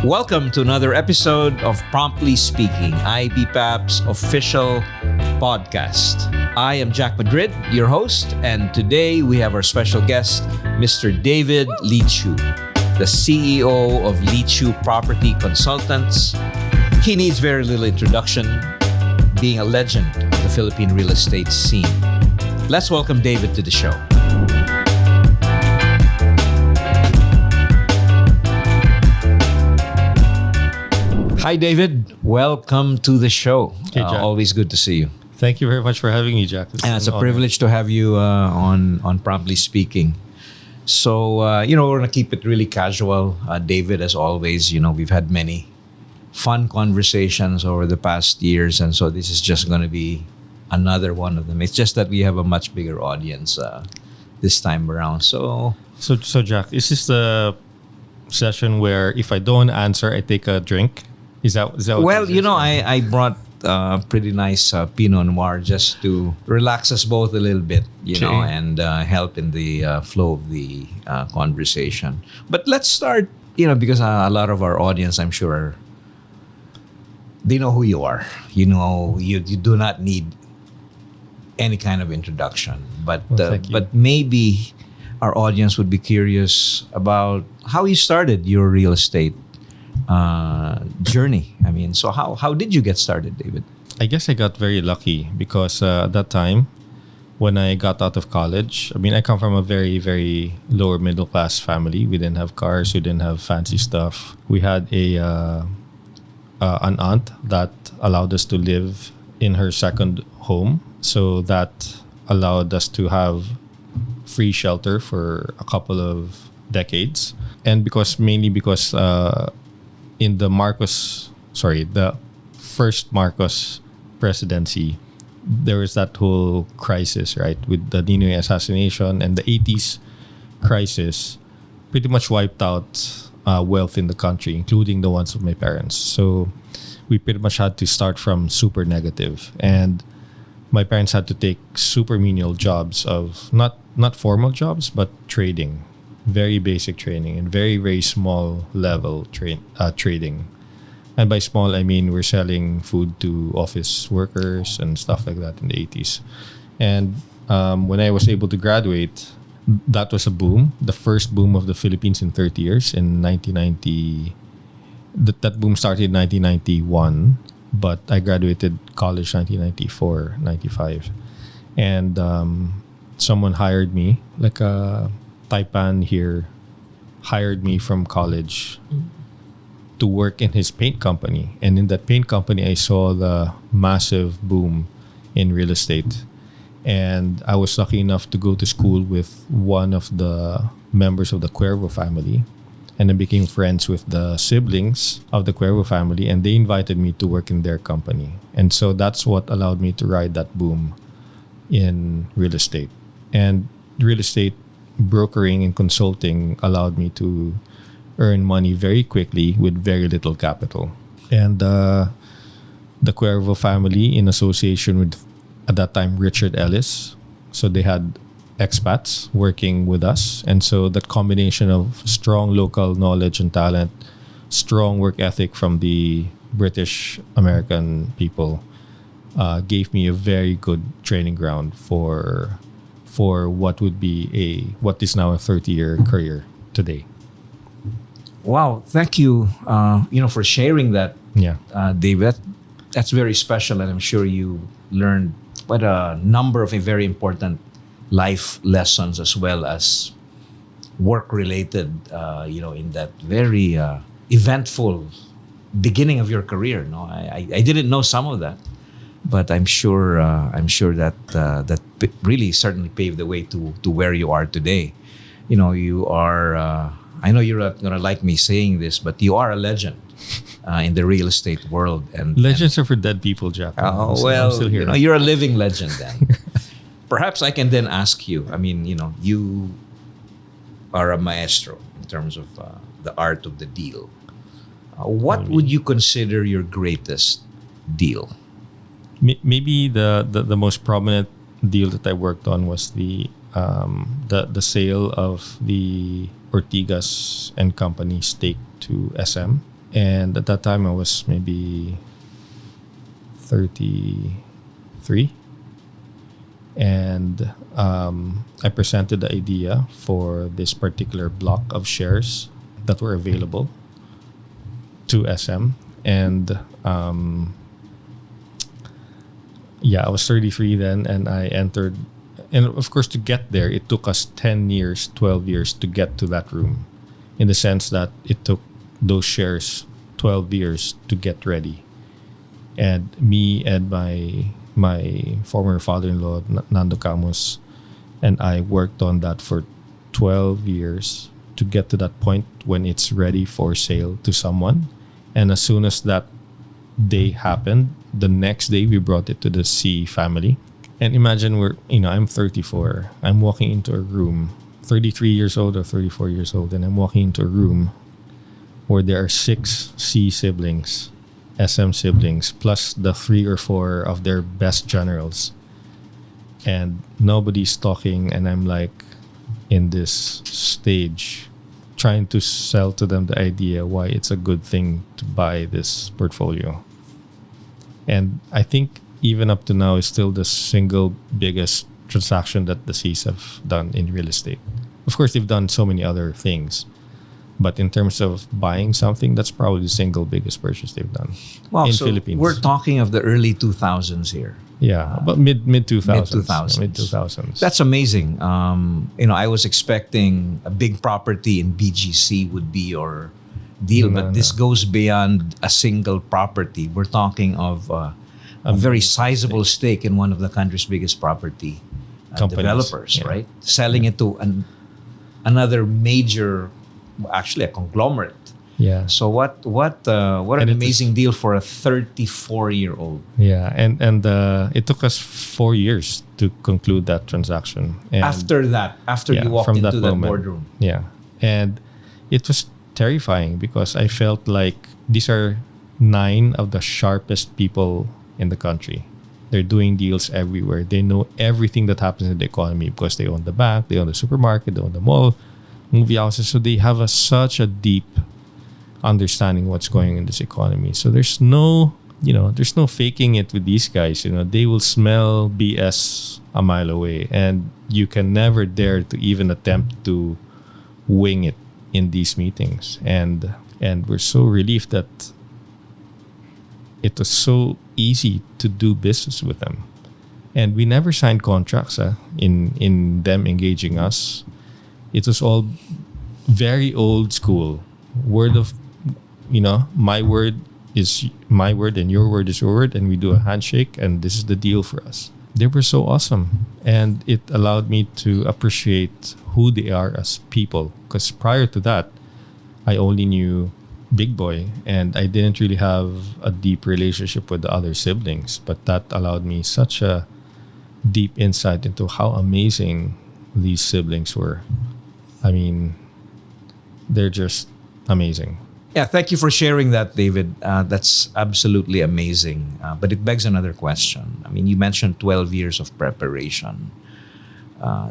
Welcome to another episode of Promptly Speaking, IBPAP's official podcast. I am Jack Madrid, your host, and today we have our special guest, Mr. David Leechiu, the CEO of Leechiu Property Consultants. He needs very little introduction, being a legend of the Philippine real estate scene. Let's welcome David to the show. Hi, David. Welcome to the show. Hey, Jack. Always good to see you. Thank you very much for having me, Jack. It's a privilege to have you on Promptly Speaking. So, we're going to keep it really casual. David, as always, we've had many fun conversations over the past years. And so this is just going to be another one of them. It's just that we have a much bigger audience this time around. So Jack, is this the session where if I don't answer, I take a drink? Is that well, I brought pretty nice Pinot Noir just to relax us both a little bit, and help in the flow of the conversation. But let's start, because a lot of our audience, I'm sure, they know who you are. You do not need any kind of introduction. But maybe our audience would be curious about how you started your real estate journey. So how did you get started, David? I guess I got very lucky because at that time, when I got out of college, I come from a very, very lower middle class family. We didn't have cars. We didn't have fancy stuff. We had an aunt that allowed us to live in her second home. So that allowed us to have free shelter for a couple of decades. And mainly because in the first Marcos presidency, there was that whole crisis, right, with the Ninoy assassination, and the 80s crisis pretty much wiped out wealth in the country, including the ones of my parents. So we pretty much had to start from super negative. And my parents had to take super menial jobs of not formal jobs, but trading. Very basic training and very, very small level trading. And by small, I mean we're selling food to office workers and stuff like that in the 80s. And when I was able to graduate, that was a boom. The first boom of the Philippines in 30 years in 1990. That boom started in 1991, but I graduated college 1994, 95. And someone hired me, like a Taipan here, hired me from college to work in his paint company. And in that paint company, I saw the massive boom in real estate. And I was lucky enough to go to school with one of the members of the Cuervo family. And I became friends with the siblings of the Cuervo family. And they invited me to work in their company. And so that's what allowed me to ride that boom in real estate. And real estate brokering and consulting allowed me to earn money very quickly with very little capital. And the Cuervo family, in association with, at that time, Richard Ellis, so they had expats working with us. And so that combination of strong local knowledge and talent, strong work ethic from the British American people gave me a very good training ground for what is now a 30-year career today. Wow, thank you, for sharing that, David. That's very special, and I'm sure you learned quite a number of very important life lessons as well as work-related, in that very eventful beginning of your career. No, I didn't know some of that. But I'm sure that really certainly paved the way to where you are today. You are. I know you're not gonna like me saying this, but you are a legend in the real estate world. And legends are for dead people, Jack. Oh well, I'm still here. You're a living legend then. Perhaps I can then ask you. You are a maestro in terms of the art of the deal. What would you consider your greatest deal? Maybe the most prominent deal that I worked on was the sale of the Ortigas and Company stake to SM. And at that time, I was maybe 33. And I presented the idea for this particular block of shares that were available to SM. And I was 33 then, and I entered. And of course, to get there, it took us 10 years, 12 years to get to that room, in the sense that it took those shares 12 years to get ready. And me and my former father-in-law, Nando Camus, and I worked on that for 12 years to get to that point when it's ready for sale to someone. And as soon as that day happened, the next day we brought it to the C family. And imagine I'm 34. I'm walking into a room, 33 years old or 34 years old, and I'm walking into a room where there are 6 C siblings, SM siblings, plus the 3 or 4 of their best generals. And nobody's talking, and I'm like in this stage trying to sell to them the idea why it's a good thing to buy this portfolio. And I think even up to now, it's still the single biggest transaction that the C's have done in real estate. Of course, they've done so many other things, but in terms of buying something, that's probably the single biggest purchase they've done in Philippines. We're talking of the early 2000s here. Yeah, but mid 2000s. Mid 2000s. That's amazing. I was expecting a big property in BGC would be your deal, but this goes beyond a single property. We're talking of a very sizable stake in one of the country's biggest property developers, yeah. right? Selling it to another major, actually a conglomerate. Yeah. So what an amazing deal for a 34-year-old. Yeah, and it took us 4 years to conclude that transaction. And after you walked into that boardroom. Yeah, and it was terrifying because I felt like these are 9 of the sharpest people in the country. They're doing deals everywhere. They know everything that happens in the economy because they own the bank, they own the supermarket, they own the mall, movie houses. So they have such a deep understanding what's going on in this economy. So there's no faking it with these guys. They will smell BS a mile away, and you can never dare to even attempt to wing it in these meetings. And we're so relieved that it was so easy to do business with them. And we never signed contracts in them engaging us. It was all very old school. Word of, my word is my word and your word is your word, and we do a handshake, and this is the deal for us. They were so awesome. And it allowed me to appreciate who they are as people. Because prior to that, I only knew Big Boy, and I didn't really have a deep relationship with the other siblings, but that allowed me such a deep insight into how amazing these siblings were. I mean, they're just amazing. Yeah, thank you for sharing that, David. That's absolutely amazing. But it begs another question. I mean, you mentioned 12 years of preparation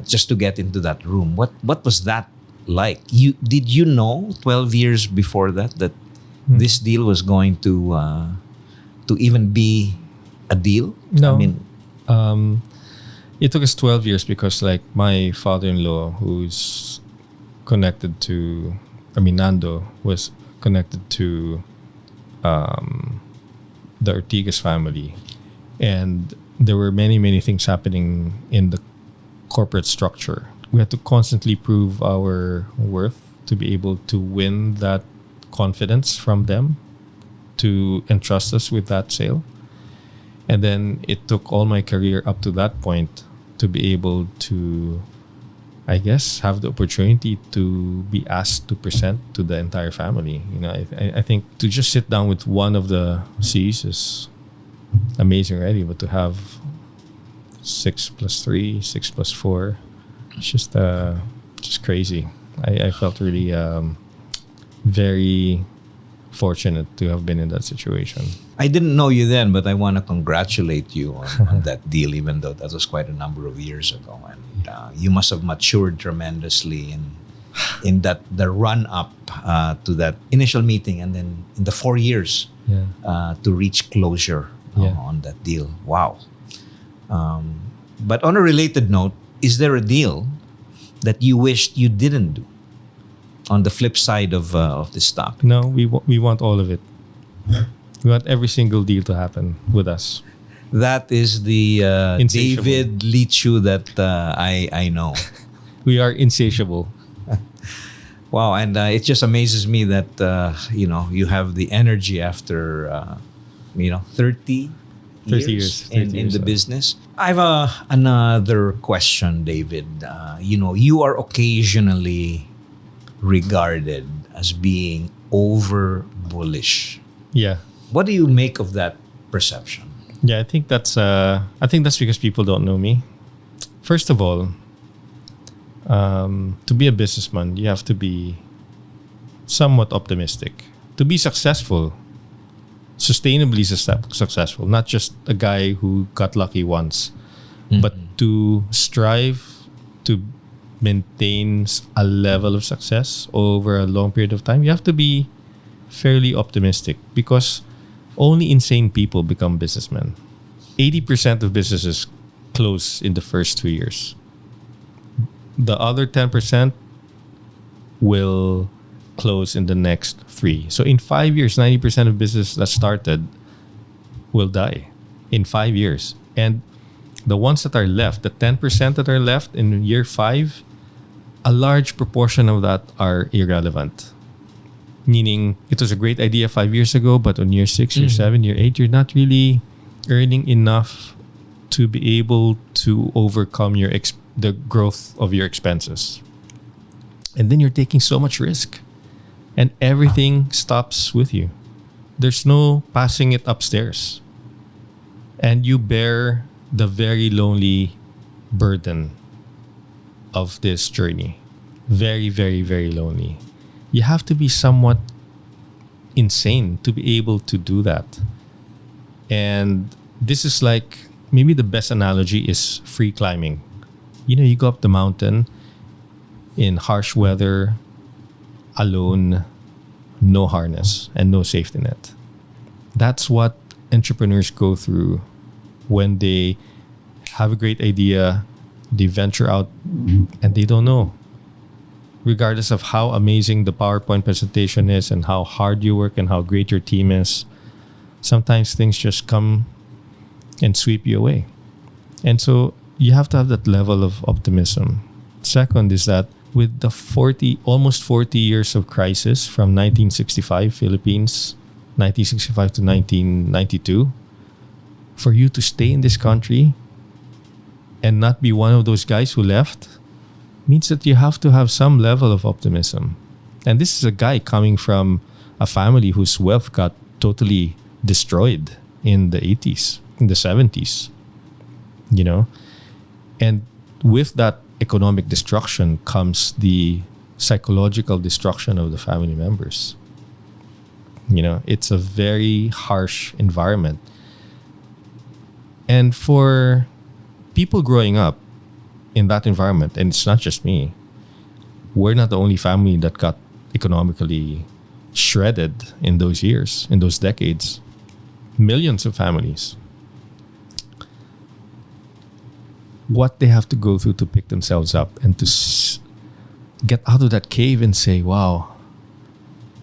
just to get into that room. What was that like? Did you know 12 years before that this deal was going to even be a deal? No. I mean, it took us 12 years because my father-in-law, who's connected to, Nando was connected to the Ortigas family, and there were many things happening in the corporate structure. We had to constantly prove our worth to be able to win that confidence from them to entrust us with that sale. And then it took all my career up to that point to be able to, I guess, have the opportunity to be asked to present to the entire family. I think to just sit down with one of the C's is amazing already, but to have 6 plus 3, 6 plus 4, it's just crazy. I felt really very fortunate to have been in that situation. I didn't know you then, but I want to congratulate you on that deal, even though that was quite a number of years ago. And you must have matured tremendously in the run up to that initial meeting, and then in the 4 years to reach closure on that deal. Wow. But on a related note, is there a deal that you wished you didn't do? On the flip side of this topic. No, we want all of it. We want every single deal to happen with us. That is the Insatiable. David Leechiu that I know. We are insatiable. Wow, and it just amazes me that you have the energy after 30 years in the business. I have another question, David. You are occasionally regarded as being over bullish. Yeah. What do you make of that perception? Yeah, I think that's because people don't know me. First of all, to be a businessman, you have to be somewhat optimistic. To be successful, sustainably successful, not just a guy who got lucky once, but to strive to maintain a level of success over a long period of time, you have to be fairly optimistic, because only insane people become businessmen. 80% of businesses close in the first 2 years. The other 10% will close in the next 3. So in 5 years, 90% of business that started will die in 5 years. And the ones that are left, the 10% that are left in year 5, a large proportion of that are irrelevant. Meaning, it was a great idea 5 years ago, but on year 6, year 7, year 8, you're not really earning enough to be able to overcome the growth of your expenses. And then you're taking so much risk, and everything stops with you. There's no passing it upstairs. And you bear the very lonely burden of this journey. Very, very, very lonely. You have to be somewhat insane to be able to do that. And this is like, maybe the best analogy is free climbing. You go up the mountain in harsh weather, alone, no harness, and no safety net. That's what entrepreneurs go through when they have a great idea, they venture out, and they don't know. Regardless of how amazing the PowerPoint presentation is and how hard you work and how great your team is, sometimes things just come and sweep you away. And so you have to have that level of optimism. Second is that with the almost 40 years of crisis from 1965 Philippines, 1965 to 1992, for you to stay in this country and not be one of those guys who left means that you have to have some level of optimism. And this is a guy coming from a family whose wealth got totally destroyed in the 80s, in the 70s, And with that economic destruction comes the psychological destruction of the family members. It's a very harsh environment. And for people growing up in that environment, and it's not just me, we're not the only family that got economically shredded in those years, in those decades. Millions of families. What they have to go through to pick themselves up and to get out of that cave and say, wow,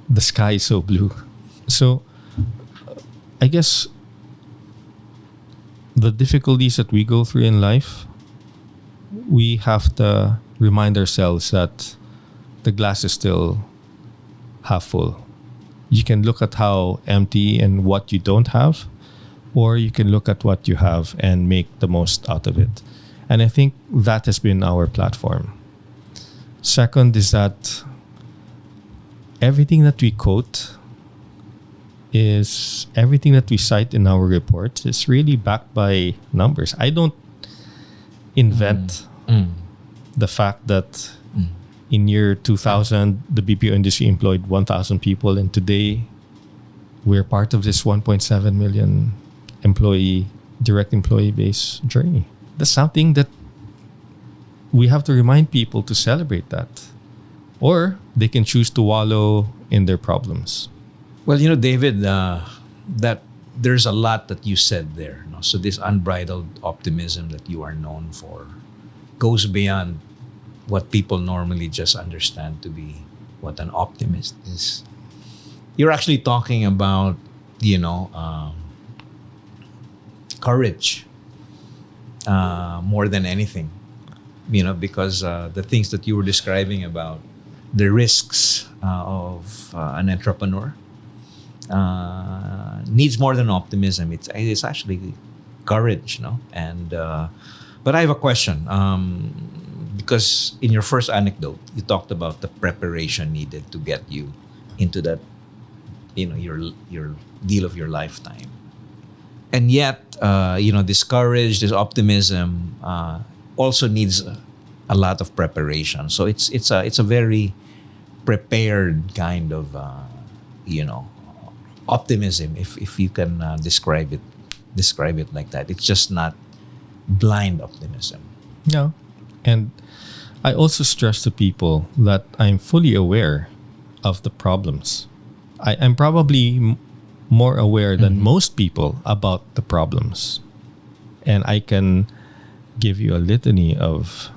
the sky is so blue. So I guess the difficulties that we go through in life, we have to remind ourselves that the glass is still half full. You can look at how empty and what you don't have, or you can look at what you have and make the most out of it. And I think that has been our platform. Second is that everything that we quote is everything that we cite in our reports is really backed by numbers. I don't invent the fact that in year 2000, the BPO industry employed 1,000 people, and today we're part of this 1.7 million direct employee base journey. That's something that we have to remind people to celebrate that. or they can choose to wallow in their problems. Well, David, that there's a lot that you said there. No? So this unbridled optimism that you are known for goes beyond what people normally just understand to be what an optimist is. You're actually talking about, courage more than anything. Because the things that you were describing about the risks of an entrepreneur needs more than optimism. It's actually courage, no? And but I have a question because in your first anecdote, you talked about the preparation needed to get you into that, your deal of your lifetime, and yet, this courage, this optimism, also needs a lot of preparation. So it's a very prepared kind of optimism, if you can describe it like that. It's just not blind optimism. No. And I also stress to people that I'm fully aware of the problems. I'm probably more aware than most people about the problems. And I can give you a litany of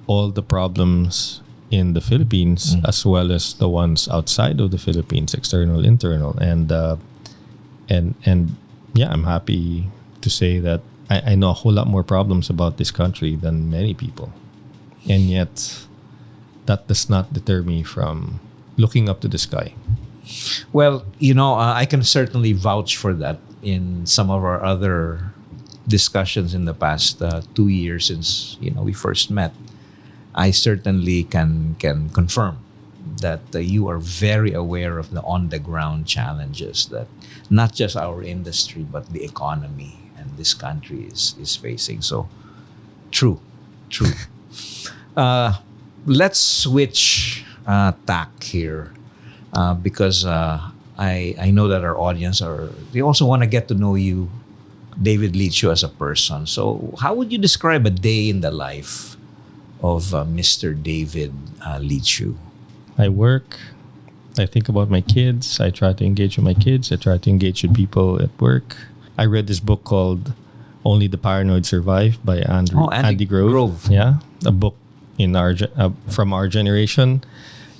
all the problems in the Philippines as well as the ones outside of the Philippines, external, internal. And yeah, I'm happy to say that I know a whole lot more problems about this country than many people. And yet, that does not deter me from looking up to the sky. Well, I can certainly vouch for that in some of our other discussions in the past 2 years since, we first met. I certainly can confirm that you are very aware of the on-the-ground challenges that not just our industry, but the economy and this country is facing. So, true. Let's switch tack here because I know that our audience they also want to get to know you, David Leechiu, as a person. So, how would you describe a day in the life of Mr. David Leechiu? I work. I think about my kids. I try to engage with my kids. I try to engage with people at work. I read this book called Only the Paranoid Survive by Andy Grove. Yeah, a book in from our generation.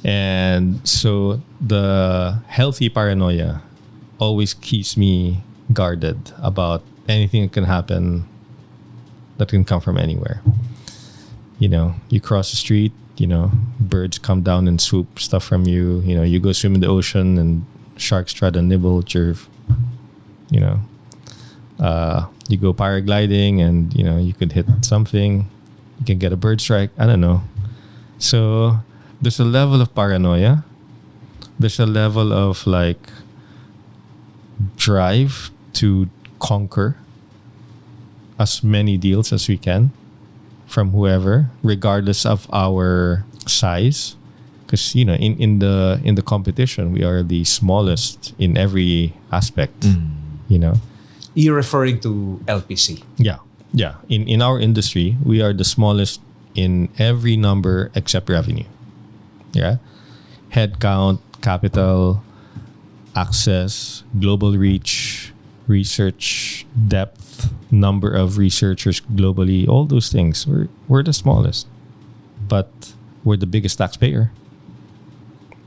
And so the healthy paranoia always keeps me guarded about anything that can happen that can come from anywhere. You cross the street, birds come down and swoop stuff from you. You go swim in the ocean and sharks try to nibble at your, you go paragliding and, you could hit something. You can get a bird strike. I don't know. So there's a level of paranoia. There's a level of drive to conquer as many deals as we can from whoever, regardless of our size. Because in the competition, we are the smallest in every aspect. You're referring to LPC. Yeah. In our industry, we are the smallest in every number except revenue. Yeah, headcount, capital, access, global reach, research depth, number of researchers globally, all those things. We're the smallest, but we're the biggest taxpayer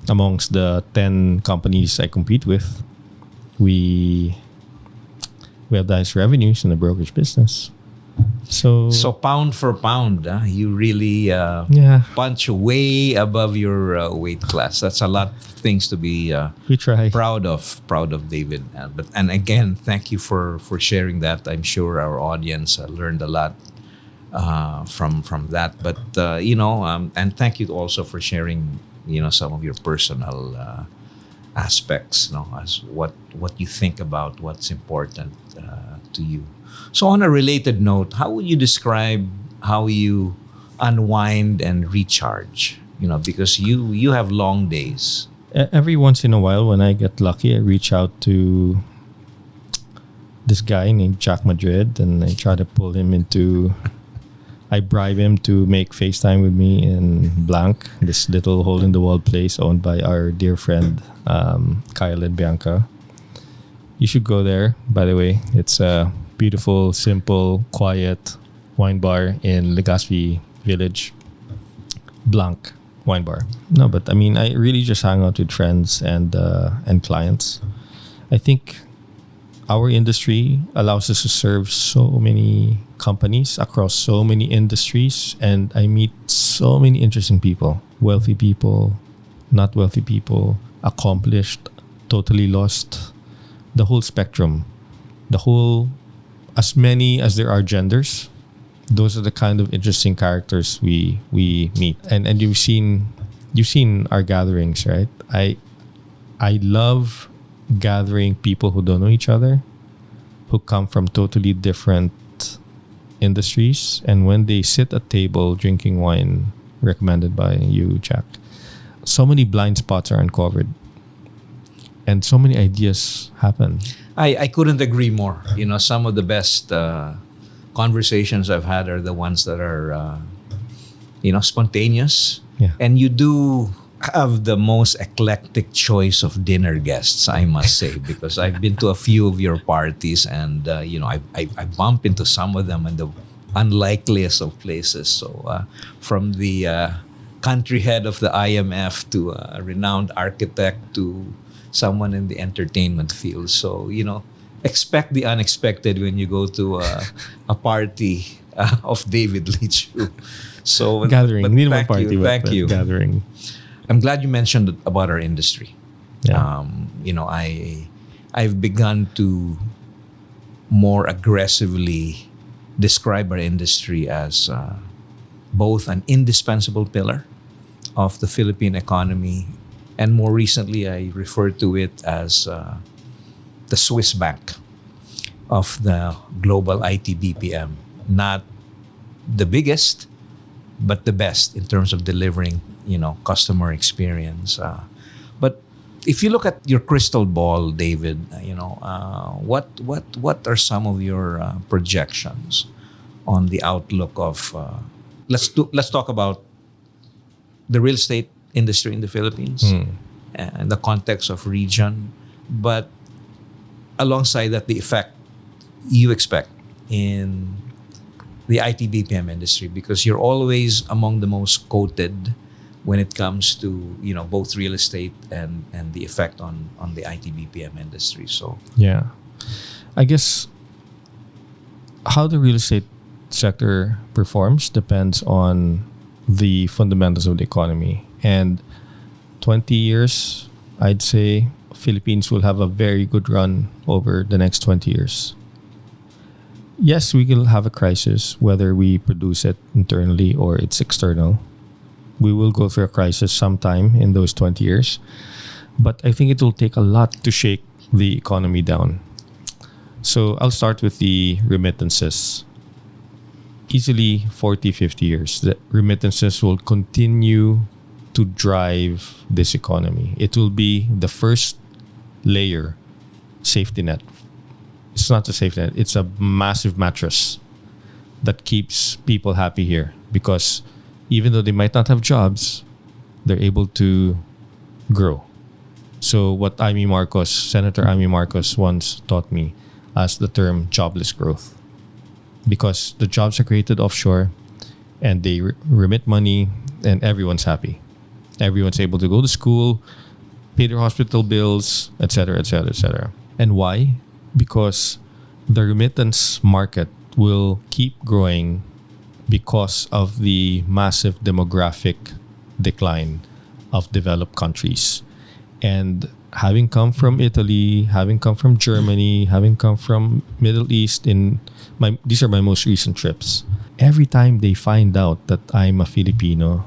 amongst the 10 companies I compete with. We have the highest revenues in the brokerage business. So pound for pound, you really punch way above your weight class. That's a lot of things to be we try. proud of, David. And again, thank you for sharing that. I'm sure our audience learned a lot from that. But and thank you also for sharing some of your personal aspects, as what you think about what's important to you. So on a related note, how would you describe how you unwind and recharge? Because you have long days. Every once in a while, when I get lucky, I reach out to this guy named Jack Madrid and I try to pull him into I bribe him to make FaceTime with me in Blanc, this little hole-in-the-wall place owned by our dear friend Kyle and Bianca. You should go there, by the way. It's a beautiful, simple, quiet wine bar in Legazpi Village. Blanc wine bar. No, but I mean, I really just hang out with friends and clients. I think our industry allows us to serve so many companies across so many industries, and I meet so many interesting people. Wealthy people, not wealthy people, accomplished, totally lost, the whole spectrum, as many as there are genders. Those are the kind of interesting characters we meet. And you've seen our gatherings, right? I love gathering people who don't know each other, who come from totally different industries, and when they sit at table drinking wine recommended by you, Jack, so many blind spots are uncovered and so many ideas happen. I couldn't agree more. Some of the best conversations I've had are the ones that are spontaneous. Yeah. And you do have the most eclectic choice of dinner guests, I must say, because I've been to a few of your parties, and I bump into some of them in the unlikeliest of places. So from the country head of the IMF to a renowned architect to someone in the entertainment field. So expect the unexpected when you go to a party of David Leechiu. So gathering, thank you. Gathering. I'm glad you mentioned about our industry. Yeah. I've begun to more aggressively describe our industry as both an indispensable pillar of the Philippine economy, and more recently, I refer to it as the Swiss bank of the global IT BPM. Not the biggest, but the best in terms of delivering, customer experience. But if you look at your crystal ball, David, what are some of your projections on the outlook of? Let's talk about the real estate industry in the Philippines and the context of region, but alongside that, the effect you expect in the IT BPM industry, because you're always among the most quoted when it comes to both real estate and the effect on the IT BPM industry. So yeah, I guess how the real estate sector performs depends on the fundamentals of the economy. And 20 years, I'd say Philippines will have a very good run over the next 20 years. Yes, we will have a crisis, whether we produce it internally or it's external. We will go through a crisis sometime in those 20 years. But I think it will take a lot to shake the economy down. So I'll start with the remittances. Easily 40, 50 years, the remittances will continue to drive this economy. It will be the first layer safety net. It's not a safety net. It's a massive mattress that keeps people happy here, because even though they might not have jobs, they're able to grow. So what Senator Amy Marcos once taught me as the term jobless growth, because the jobs are created offshore and they remit money and everyone's happy. Everyone's able to go to school, pay their hospital bills, etc., etc., etc. And why? Because the remittance market will keep growing because of the massive demographic decline of developed countries. And having come from Italy, having come from Germany, having come from Middle East, these are my most recent trips. Every time they find out that I'm a Filipino,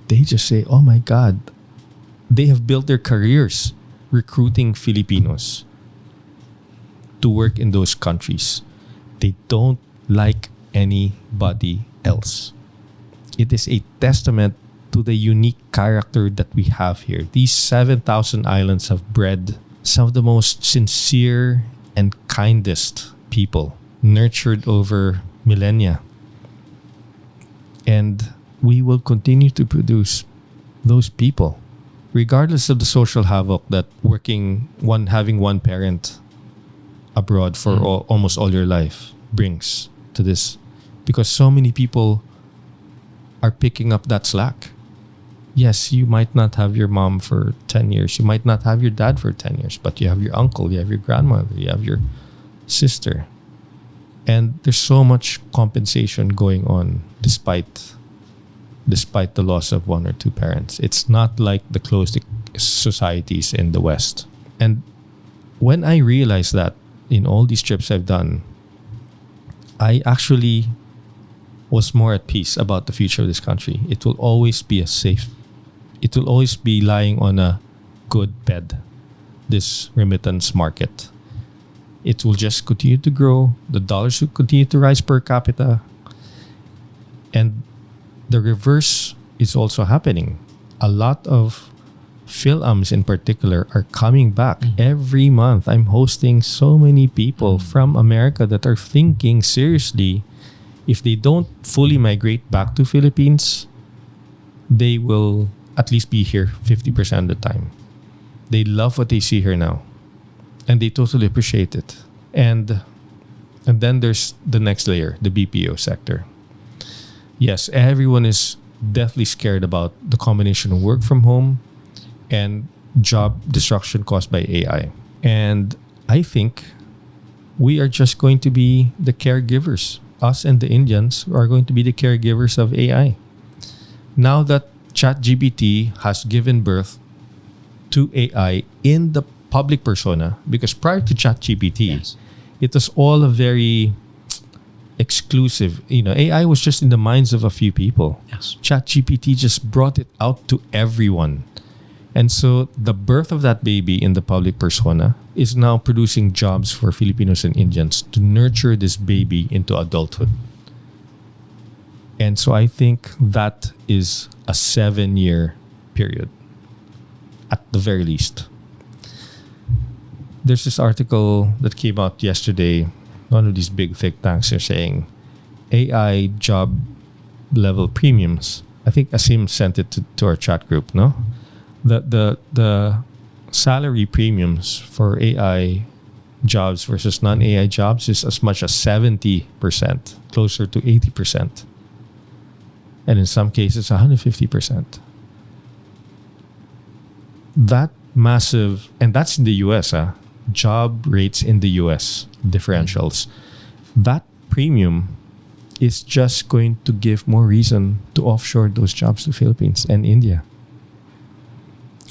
they just say, oh my God, they have built their careers recruiting Filipinos to work in those countries. They don't like anybody else. It is a testament to the unique character that we have here. These 7,000 islands have bred some of the most sincere and kindest people, nurtured over millennia. And we will continue to produce those people, regardless of the social havoc that having one parent abroad for almost all your life brings to this. Because so many people are picking up that slack. Yes, you might not have your mom for 10 years. You might not have your dad for 10 years. But you have your uncle, you have your grandmother, you have your sister. And there's so much compensation going on despite the loss of one or two parents. It's not like the closed societies in the West. And when I realized that in all these trips I've done, I actually was more at peace about the future of this country. It will always be it will always be lying on a good bed, this remittance market. It will just continue to grow. The dollars will continue to rise per capita. And the reverse is also happening. A lot of Phil-ums in particular are coming back every month. I'm hosting so many people from America that are thinking seriously, if they don't fully migrate back to Philippines, they will at least be here 50% of the time. They love what they see here now. And they totally appreciate it. And then there's the next layer, the BPO sector. Yes, everyone is deathly scared about the combination of work from home and job destruction caused by AI. And I think we are just going to be the caregivers. Us and the Indians are going to be the caregivers of AI. Now that ChatGPT has given birth to AI in the public persona, because prior to ChatGPT, it was all a very exclusive. AI was just in the minds of a few people. Yes. ChatGPT just brought it out to everyone. And so the birth of that baby in the public persona is now producing jobs for Filipinos and Indians to nurture this baby into adulthood. And so I think that is a 7-year period, at the very least. There's this article that came out yesterday. One of these big think tanks are saying AI job level premiums. I think Asim sent it to our chat group, no? The salary premiums for AI jobs versus non-AI jobs is as much as 70%, closer to 80%. And in some cases, 150%. That massive, and that's in the US, job rates in the US, differentials. That premium is just going to give more reason to offshore those jobs to Philippines and India.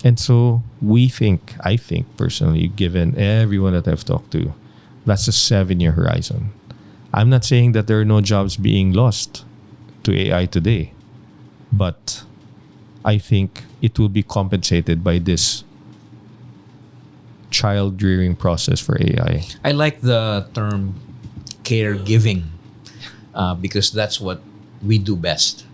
And so I think personally, given everyone that I've talked to, that's a 7-year horizon. I'm not saying that there are no jobs being lost to AI today, but I think it will be compensated by this child rearing process for AI. I like the term caregiving because that's what we do best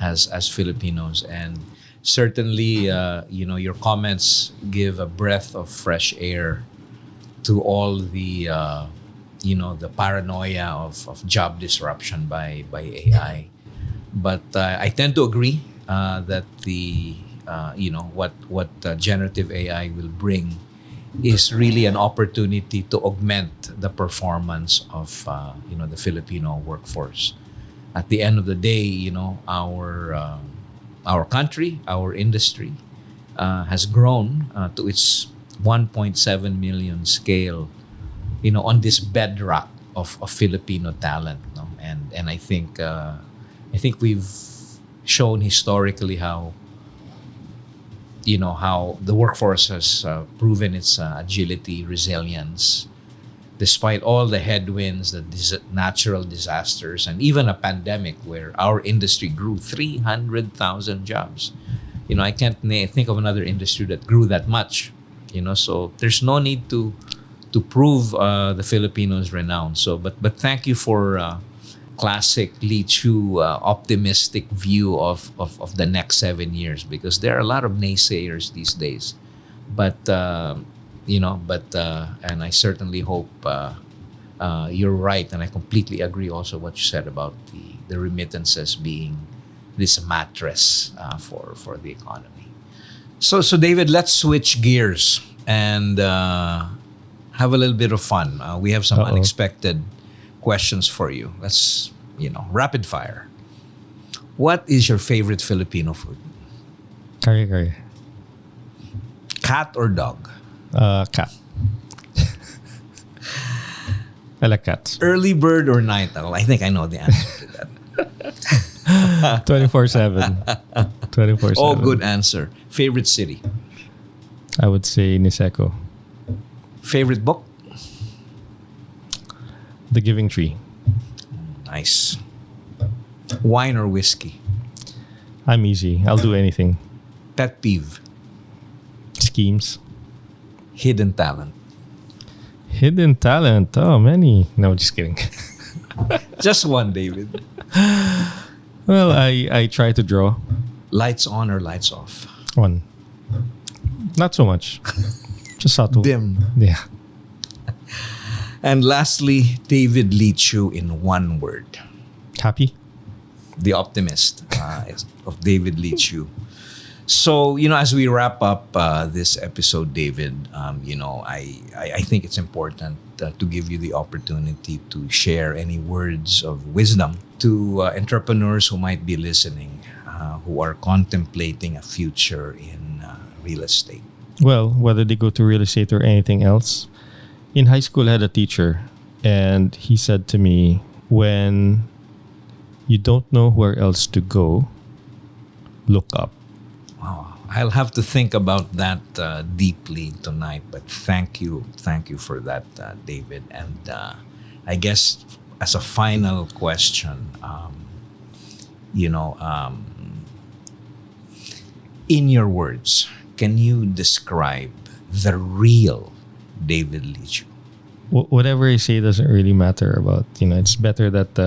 as Filipinos. And certainly, your comments give a breath of fresh air to all the, the paranoia of job disruption by AI. But I tend to agree that what generative AI will bring is really an opportunity to augment the performance of the Filipino workforce. At the end of the day, our country, our industry has grown to its 1.7 million scale, on this bedrock of Filipino talent. No? And I think we've shown historically how the workforce has proven its agility, resilience, despite all the headwinds, the natural disasters, and even a pandemic where our industry grew 300,000 jobs. I can't think of another industry that grew that much. So there's no need to prove the Filipinos' renown. So, but thank you for classic Leechiu optimistic view of the next 7 years, because there are a lot of naysayers these days. But and I certainly hope you're right, and I completely agree also what you said about the remittances being this mattress for the economy. So David, let's switch gears and have a little bit of fun. We have some unexpected questions for you. Let's rapid fire. What is your favorite Filipino food? Kare. Cat or dog? Cat. I like cats. Early bird or night owl? I think I know the answer to that. 24/7. 24/7. Oh, good answer. Favorite city? I would say Niseko. Favorite book? The Giving Tree. Nice. Wine or whiskey? I'm easy. I'll do anything. Pet peeve? Schemes. Hidden talent? Hidden talent. Oh, many. No, just kidding. Just one, David. Well, I try to draw. Lights on or lights off? One. Not so much. Just subtle. Dim. Yeah. And lastly, David Leechiu in one word. Happy. The optimist of David Leechiu. So, as we wrap up this episode, David, I think it's important to give you the opportunity to share any words of wisdom to entrepreneurs who might be listening, who are contemplating a future in real estate. Well, whether they go to real estate or anything else, in high school I had a teacher, and he said to me, when you don't know where else to go, look up. Wow. I'll have to think about that deeply tonight, but thank you for that, David. And I guess as a final question, in your words, can you describe the real David Leechiu? Whatever I say doesn't really matter about, it's better that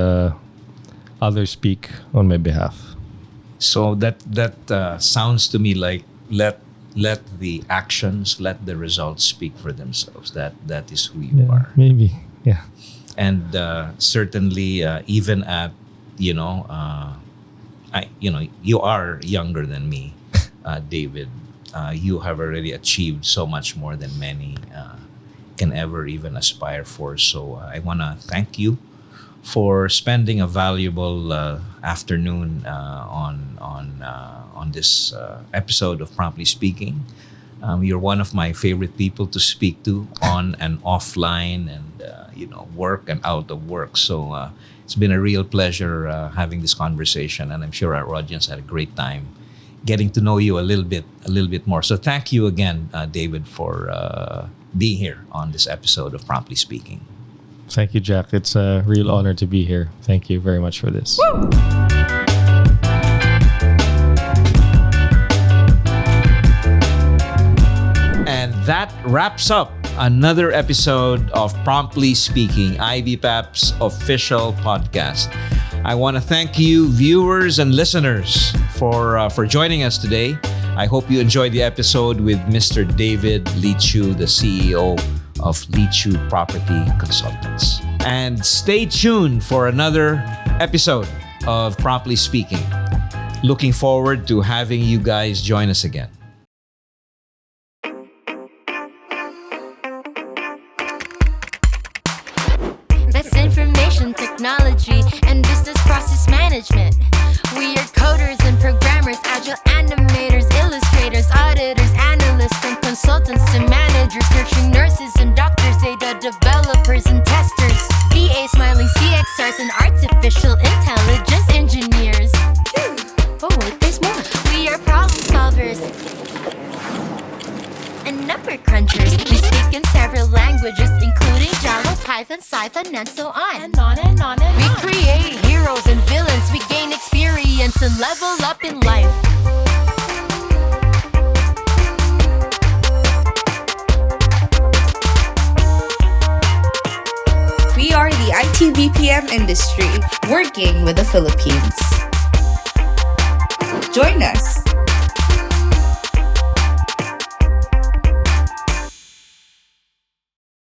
others speak on my behalf. So that sounds to me like let the actions, let the results speak for themselves. That is who you are. Maybe, yeah. And certainly, even at you are younger than me, David. You have already achieved so much more than many can ever even aspire for. So I want to thank you for spending a valuable afternoon on this episode of Promptly Speaking. You're one of my favorite people to speak to on and offline, and work and out of work. So it's been a real pleasure having this conversation, and I'm sure our audience had a great time getting to know you a little bit more. So thank you again, David, for being here on this episode of Promptly Speaking. Thank you, Jack. It's a real honor to be here. Thank you very much for this. Woo! And that wraps up another episode of Promptly Speaking, IBPAP's official podcast. I want to thank you, viewers and listeners, for joining us today. I hope you enjoyed the episode with Mr. David Leechiu, the CEO of Leechiu Property Consultants. And stay tuned for another episode of Promptly Speaking. Looking forward to having you guys join us again. That's information technology and business process management. We are coders and programmers, agile animators, illustrators, auditors, analysts, from consultants to managers, nurturing nurses and doctors, data developers and testers, VA smiling CXRs and artificial intelligence engineers. Oh wait, there's more. We are problem solvers and number crunchers. We speak in several languages, including Java, Python, Python, and so on. And on and on and on. We create heroes and villains. We gain experience and level up in life. We are the IT BPM industry, working with the Philippines. Join us.